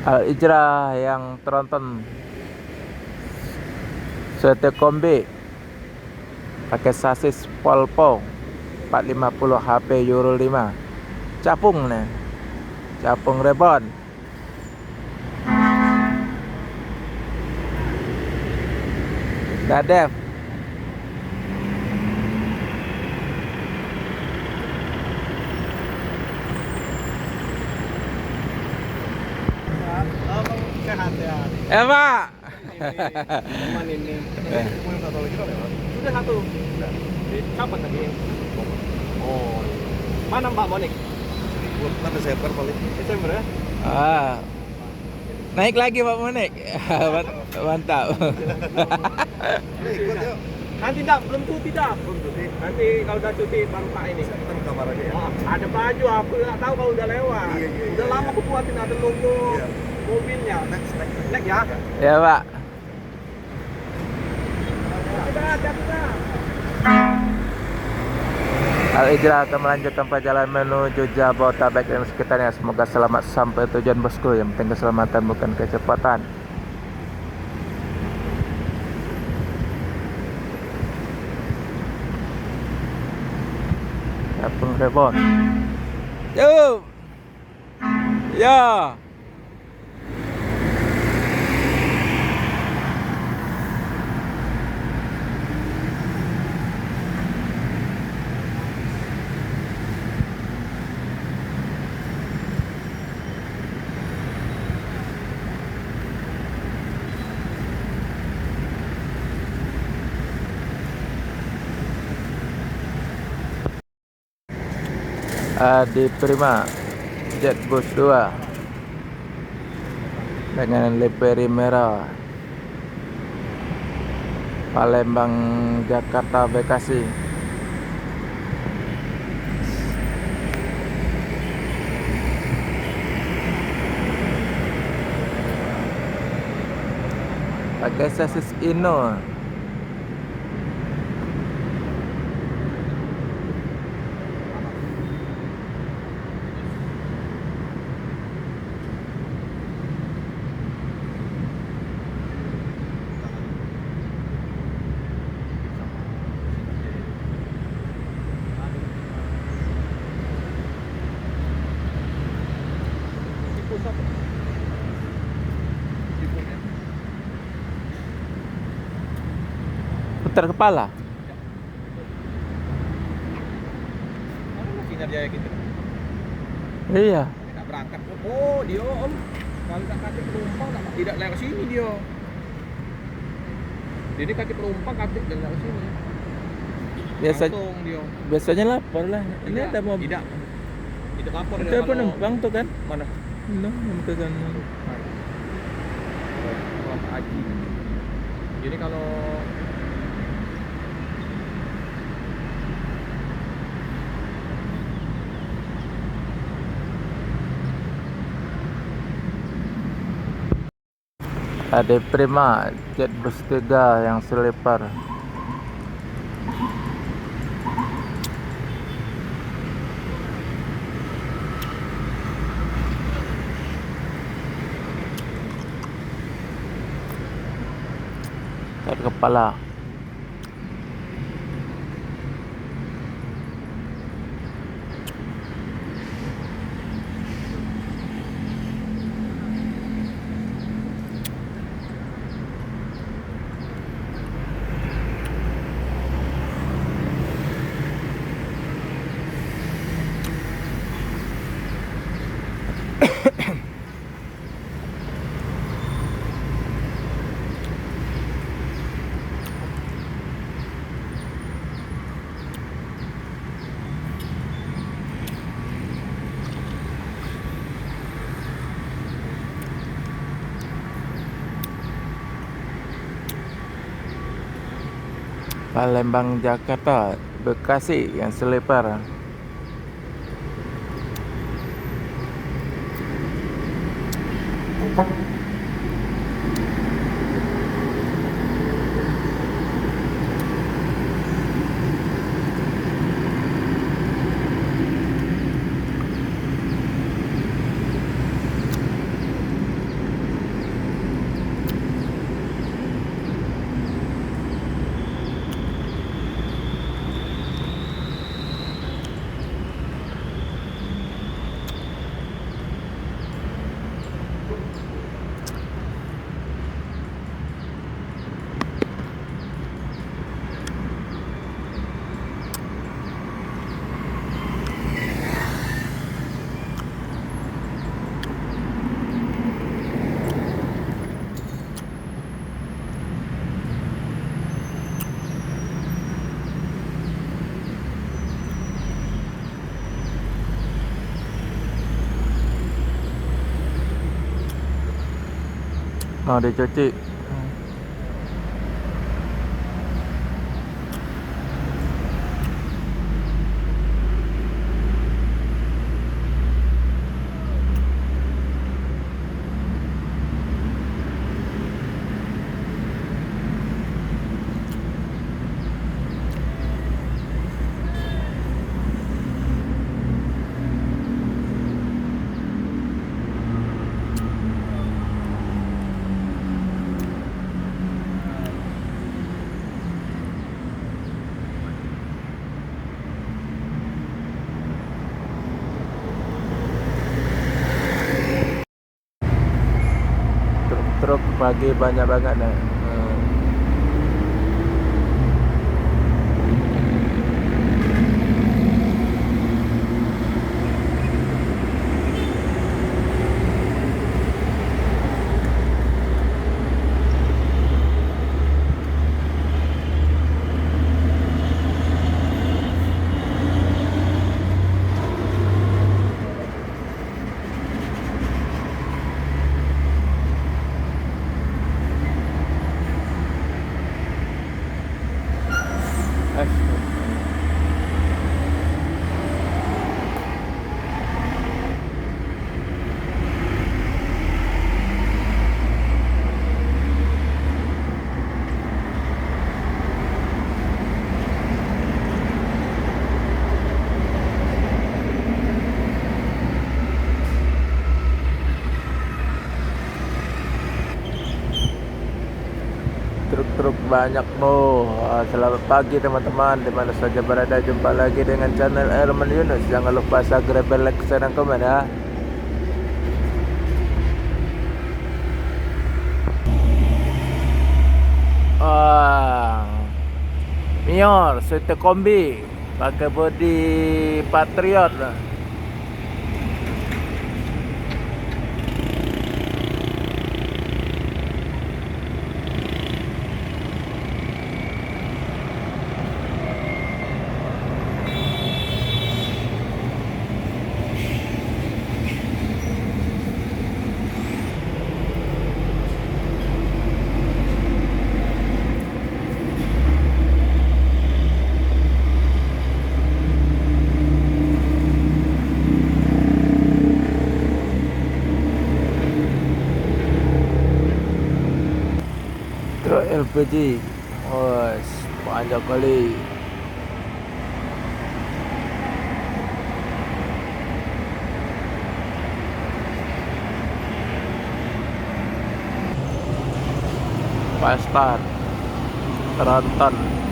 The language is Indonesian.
Al Ijrah yang tronton Sete Kombi pakai sasis Polpo 450 HP Euro 5 capung nih, capung rebon. Dadev Sehat ya. Pak. Teman ini. Teman satu lagi dong. Sudah satu. Siapa tadi? Oh. Mana Mbak Monik? Bulan Desember paling. Desember ya? Naik lagi Pak Monik. Mantap. Ikut yuk. Nanti belum cuti dah. Belum cuti. Nanti kalau udah cuti baru Pak ini. Kita kabar aja ya. Ada baju, aku nggak tahu kalau udah lewat. Iya. Udah lama aku buatin ada logo mobilnya. Next ya. Ya Pak. Al Ijrah akan melanjutkan perjalanan menuju Jabodetabek dan sekitarnya. Semoga selamat sampai tujuan bosku. Yang penting keselamatan bukan kecepatan. Capung rebon. Yuk. Ya. Adi Prima Jetbus 2 dengan livery merah, Palembang Jakarta Bekasi. Pakai sasis Ino. Putar kepala. Mana kinerjanya gitu? Iya. Nggak berangkat. Oh, dia Om. Kalau tak kaki penumpang tidak lewat sini dia. Jadi kaki penumpang kaki dan lewat sini. Biasanya lapor lah. Ini ada mau tidak lapor ada penumpang tuh kan? Mana? Itu kan. Haji. Jadi kalau Adi Prima Jetbus 3 yang sleeper. Putar kepala. Palembang Jakarta Bekasi yang sleeper. Mau dicuci. Truk pagi banyak banget nih. Truk-truk banyak loh. Selamat pagi teman-teman, di mana saja berada, jumpa lagi dengan channel Herman Yunus. Jangan lupa subscribe, like, share, dan komen ya. Mior, Sweeter kombi, pakai bodi Patriot lah. Truk LPG, panjang kali. Pastar, Tronton.